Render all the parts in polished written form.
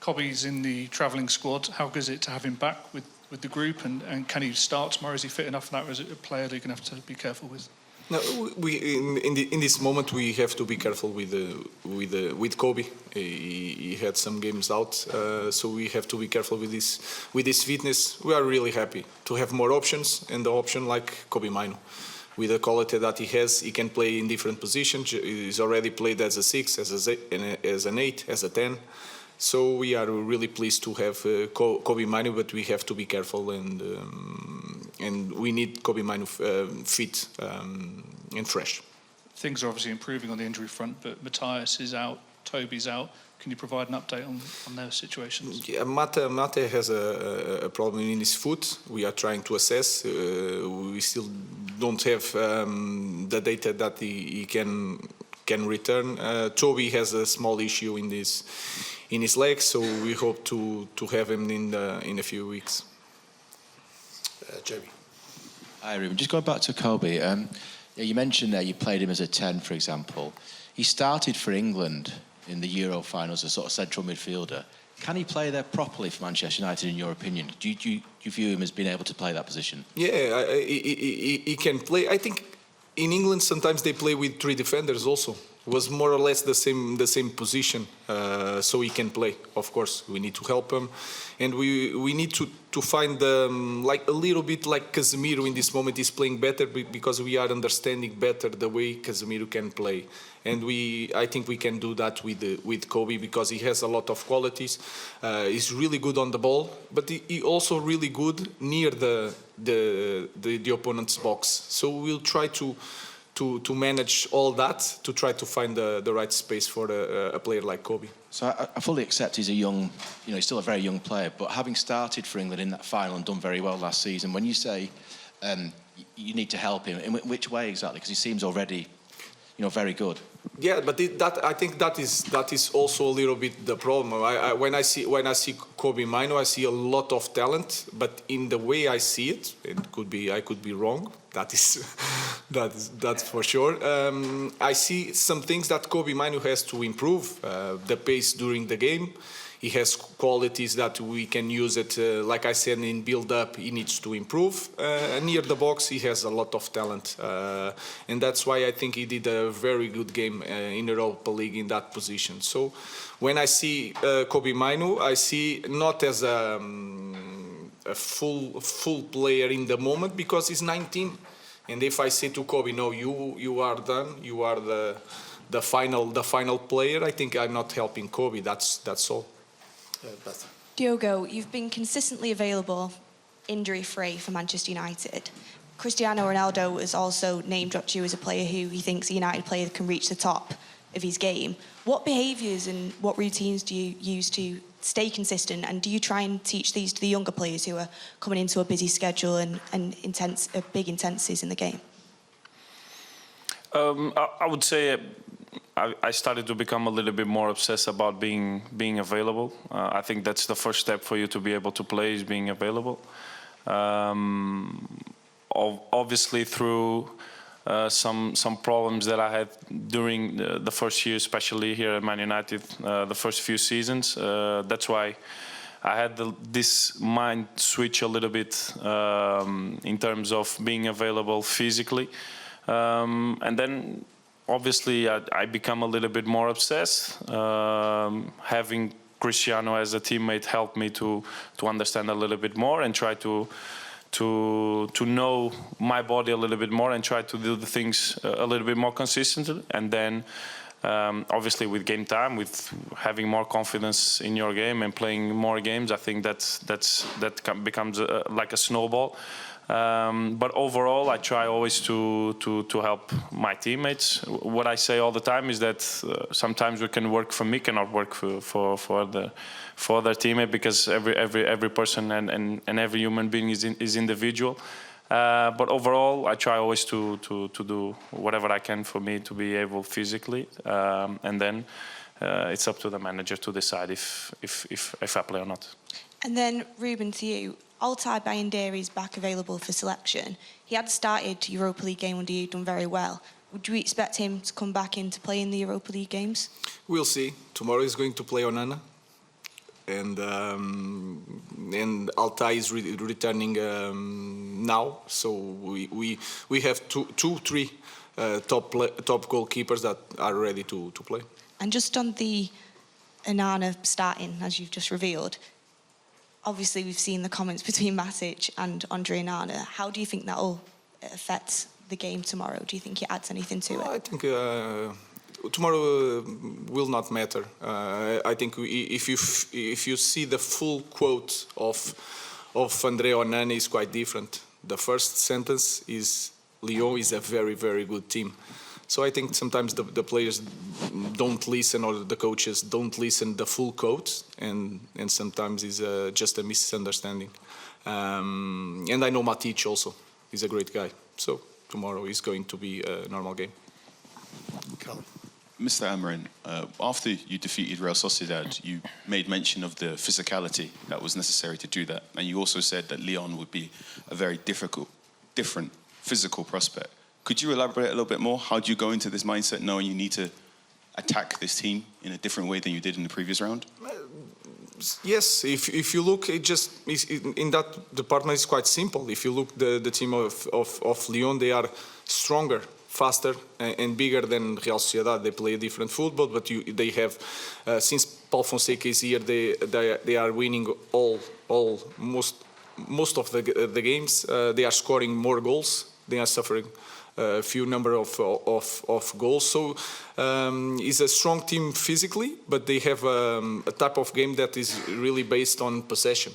Kobe's in the travelling squad. How good is it to have him back with the group? And can he start tomorrow? Is he fit enough for that, or is it a player that you're going to have to be careful with? No, in this moment we have to be careful with Kobe. He had some games out, so we have to be careful with his fitness. We are really happy to have more options, and the option like Kobe Maino. With the quality that he has, he can play in different positions. He's already played as a 6, as an 8, as a 10. So we are really pleased to have Kobe Maino, but we have to be careful, and we need Kobe Maino fit and fresh. Things are obviously improving on the injury front, but Matthias is out, Toby's out. Can you provide an update on their situations? Yeah, Mate has a problem in his foot. We are trying to assess. We still don't have the data that he can return. Toby has a small issue in his leg, so we hope to have him in a few weeks. Jamie. Hi, Ruben. Just going back to Kobe. You mentioned there you played him as a 10, for example. He started for England in the Euro finals as a sort of central midfielder. Can he play there properly for Manchester United, in your opinion? Do you view him as being able to play that position? Yeah, he can play. I think in England sometimes they play with 3 defenders also. It was more or less the same position, so he can play. Of course, we need to help him, and we need to find like a little bit like Casemiro in this moment is playing better because we are understanding better the way Casemiro can play, and I think we can do that with Kobe because he has a lot of qualities. He's really good on the ball, but he also really good near the opponent's box. So we'll try to manage all that, to try to find the right space for a player like Kobe. So I fully accept he's a young, he's still a very young player, but having started for England in that final and done very well last season, when you say you need to help him, in which way exactly? Because he seems already, very good. Yeah, but I think that is also a little bit the problem. When I see Kobe Maino, I see a lot of talent, but in the way I see it, I could be wrong. That's for sure. I see some things that Kobe Maino has to improve. The pace during the game. He has qualities that we can use it. Like I said, in build-up, he needs to improve. Near the box, he has a lot of talent. And that's why I think he did a very good game in the Europa League in that position. So when I see Kobe Maino, I see not as a full player in the moment because he's 19. And if I say to Kobe, no, you are done, you are the final player, I think I'm not helping Kobe. That's all. Diogo, you've been consistently available, injury-free for Manchester United. Cristiano Ronaldo has also name-dropped you as a player who he thinks a United player can reach the top of his game. What behaviours and what routines do you use to stay consistent, and do you try and teach these to the younger players who are coming into a busy schedule and big intensities in the game? I would say I started to become a little bit more obsessed about being available. I think that's the first step for you to be able to play, is being available. Obviously through some problems that I had during the first year, especially here at Man United, the first few seasons. That's why I had this mind switch a little bit in terms of being available physically. And then obviously I become a little bit more obsessed. Having Cristiano as a teammate helped me to understand a little bit more and try to know my body a little bit more and try to do the things a little bit more consistently. And then obviously with game time, with having more confidence in your game and playing more games, I think that becomes like a snowball. But overall, I try always to help my teammates. What I say all the time is that sometimes what can work for me cannot work for other teammate, because every person and every human being is individual. But overall, I try always to do whatever I can for me to be able physically, and then it's up to the manager to decide if I play or not. And then Ruben, to you. Altay Bayindiri is back available for selection. He had started Europa League game under you, done very well. Would you expect him to come back in to play in the Europa League games? We'll see. Tomorrow he's going to play Onana. and Altai is returning now. So we have three top goalkeepers that are ready to play. And just on the Onana starting, as you've just revealed, obviously we've seen the comments between Matic and Andre Onana. How do you think that will affect the game tomorrow? Do you think it adds anything to it? I think tomorrow will not matter. I think if you see the full quote of Andre Onana is quite different. The first sentence is Lyon is a very, very good team. So I think sometimes the players don't listen, or the coaches don't listen the full quote, and sometimes it's just a misunderstanding. And I know Matic also. He's a great guy. So tomorrow is going to be a normal game. Mr. Amorim, after you defeated Real Sociedad, you made mention of the physicality that was necessary to do that. And you also said that Lyon would be a very different physical prospect. Could you elaborate a little bit more? How do you go into this mindset knowing you need to attack this team in a different way than you did in the previous round? Yes, if you look, in that department it's quite simple. If you look the team of Lyon, they are stronger, faster and bigger than Real Sociedad. They play a different football, but they have since Paul Fonseca is here, they are winning most of the games. They are scoring more goals. They are suffering a few number of goals. So it's a strong team physically, but they have a type of game that is really based on possession.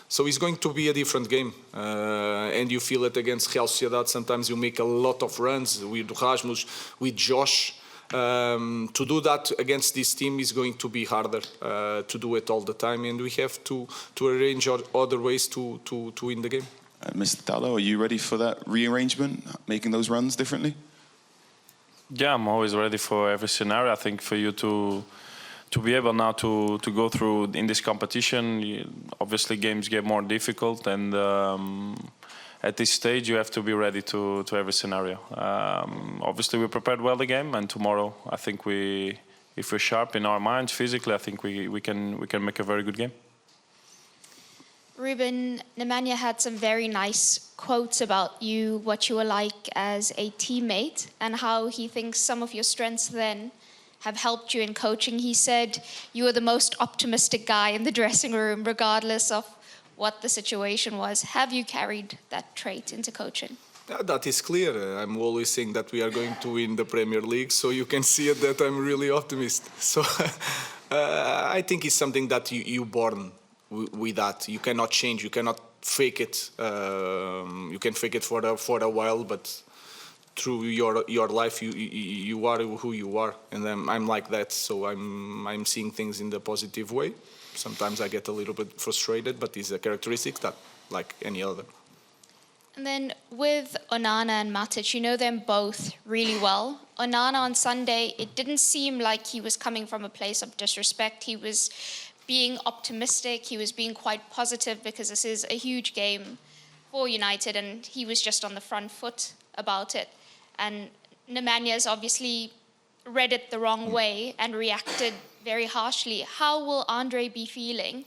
So it's going to be a different game. And you feel it against Real Sociedad. Sometimes you make a lot of runs with Rasmus, with Josh. To do that against this team is going to be harder to do it all the time. And we have to arrange other ways to win the game. Mr. Dalot, are you ready for that rearrangement, making those runs differently? Yeah, I'm always ready for every scenario. I think for you to be able now to go through in this competition, obviously games get more difficult, and at this stage you have to be ready to every scenario. Obviously we prepared well the game, and tomorrow I think if we're sharp in our minds physically, I think we can make a very good game. Ruben, Nemanja had some very nice quotes about you, what you were like as a teammate, and how he thinks some of your strengths then have helped you in coaching. He said you were the most optimistic guy in the dressing room, regardless of what the situation was. Have you carried that trait into coaching? That is clear. I'm always saying that we are going to win the Premier League, so you can see it that I'm really optimist. So I think it's something that you're born with that. You cannot change. You cannot fake it. You can fake it for a while, but through your life, you are who you are, and I'm like that. So I'm seeing things in the positive way. Sometimes I get a little bit frustrated, but it's a characteristic that like any other. And then with Onana and Matic, you know them both really well. Onana on Sunday, it didn't seem like he was coming from a place of disrespect. He was being optimistic, he was being quite positive, because this is a huge game for United, and he was just on the front foot about it. And Nemanja's obviously read it the wrong way and reacted very harshly. How will Andre be feeling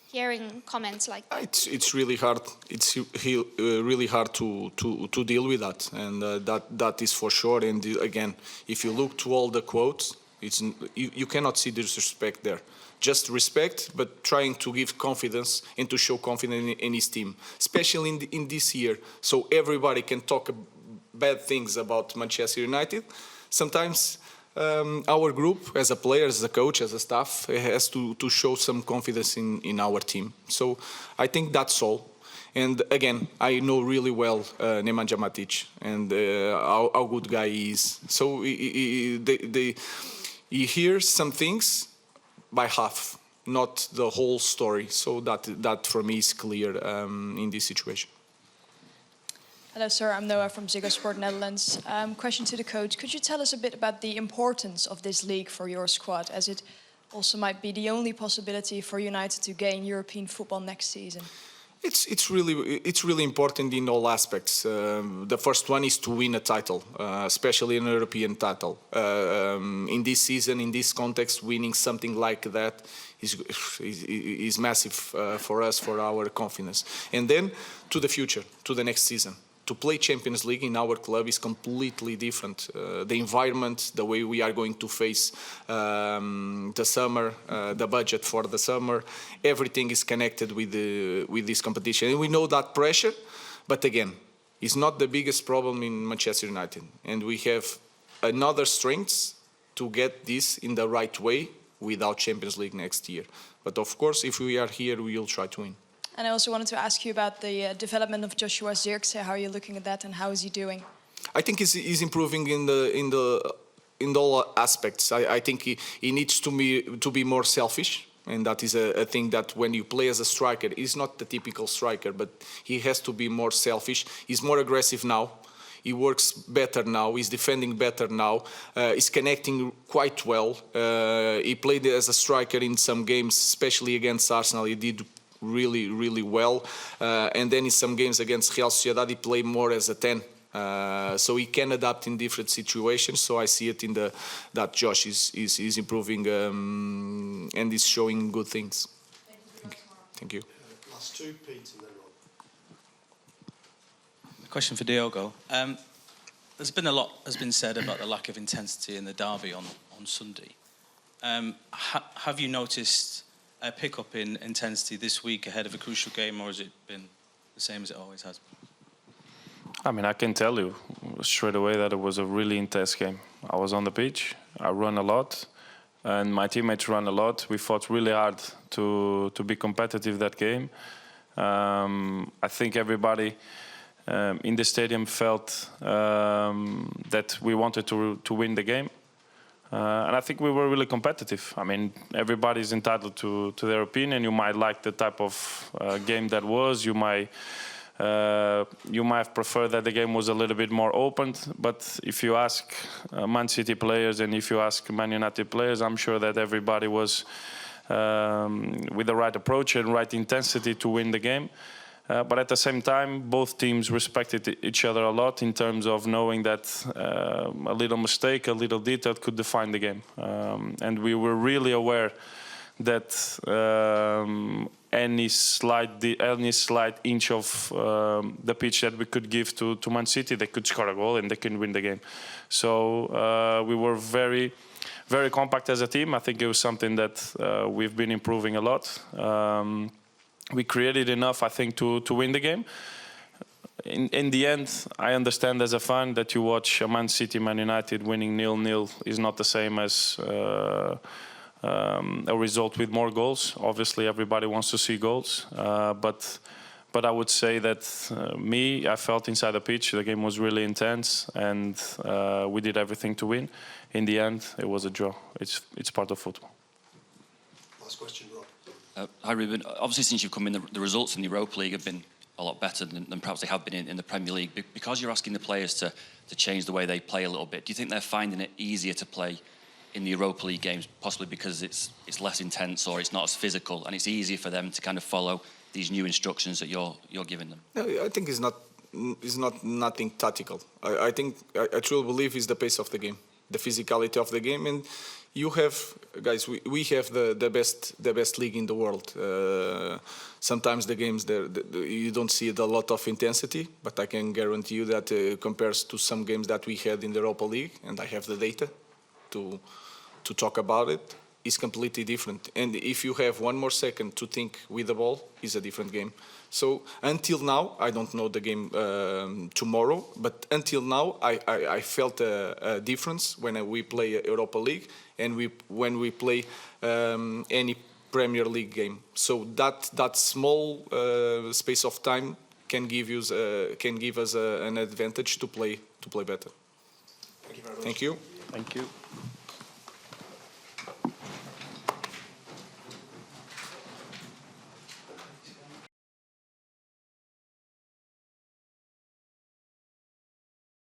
hearing comments like that? It's really hard. It's really hard to deal with that, and that is for sure. And again, if you look to all the quotes, you cannot see disrespect there. Just respect, but trying to give confidence and to show confidence in his team, especially in this year. So everybody can talk bad things about Manchester United. Sometimes our group, as a player, as a coach, as a staff, has to show some confidence in our team. So I think that's all. And again, I know really well Nemanja Matic and how good guy he is. So he hears some things by half, not the whole story. So that for me is clear in this situation. Hello, sir. I'm Noah from Ziggo Sport Netherlands. Question to the coach. Could you tell us a bit about the importance of this league for your squad, as it also might be the only possibility for United to gain European football next season? It's really important in all aspects. The first one is to win a title, especially an European title. In this season, in this context, winning something like that is massive for us, for our confidence. And then to the future, to the next season. To play Champions League in our club is completely different. The environment, the way we are going to face the summer, the budget for the summer, everything is connected with this competition. And we know that pressure, but again, it's not the biggest problem in Manchester United. And we have another strengths to get this in the right way without Champions League next year. But of course, if we are here, we will try to win. And I also wanted to ask you about the development of Joshua Zirkzee. How are you looking at that, and how is he doing? I think he's improving in all aspects. I think he needs to be more selfish, and that is a thing that when you play as a striker, he's not the typical striker, but he has to be more selfish. He's more aggressive now. He works better now. He's defending better now. He's connecting quite well. He played as a striker in some games, especially against Arsenal. He did really well. And then in some games against Real Sociedad, he played more as a 10. So he can adapt in different situations. So I see it in that Josh is improving and is showing good things. Thank you. Last two, Pete, and then Rob. Question for Diogo. There's been a lot has been said about the lack of intensity in the derby on Sunday. Have you noticed a pick-up in intensity this week ahead of a crucial game, or has it been the same as it always has been? I mean, I can tell you straight away that it was a really intense game. I was on the pitch, I run a lot, and my teammates run a lot. We fought really hard to be competitive that game. I think everybody in the stadium felt that we wanted to win the game. And I think we were really competitive. I mean, everybody's entitled to their opinion. You might like the type of game that was. You might have preferred that the game was a little bit more open. But if you ask Man City players and if you ask Man United players, I'm sure that everybody was with the right approach and right intensity to win the game. But at the same time, both teams respected each other a lot in terms of knowing that a little mistake, a little detail could define the game. And we were really aware that any slight inch of the pitch that we could give to Man City, they could score a goal and they can win the game. So we were very, very compact as a team. I think it was something that we've been improving a lot. We created enough, I think, to win the game. In the end, I understand as a fan that you watch a Man City, Man United winning 0-0 is not the same as a result with more goals. Obviously, everybody wants to see goals. But I would say that I felt inside the pitch, the game was really intense, and we did everything to win. In the end, it was a draw. It's part of football. Last question, Rob. Hi, Ruben. Obviously, since you've come in, the results in the Europa League have been a lot better than perhaps they have been in the Premier League. Because you're asking the players to change the way they play a little bit, do you think they're finding it easier to play in the Europa League games, possibly because it's less intense or it's not as physical, and it's easier for them to kind of follow these new instructions that you're giving them? No, I think it's not nothing tactical. I truly believe it's the pace of the game, the physicality of the game, and you have, guys, we have the best league in the world. Sometimes the games you don't see a lot of intensity, but I can guarantee you that compares to some games that we had in the Europa League, and I have the data to talk about it, is completely different. And if you have one more second to think with the ball, it's a different game. So until now, I don't know the game tomorrow, but until now, I felt a difference when we play Europa League and when we play any Premier League game. So that small space of time can give us an advantage to play better. Thank you very much. Thank you. Thank you.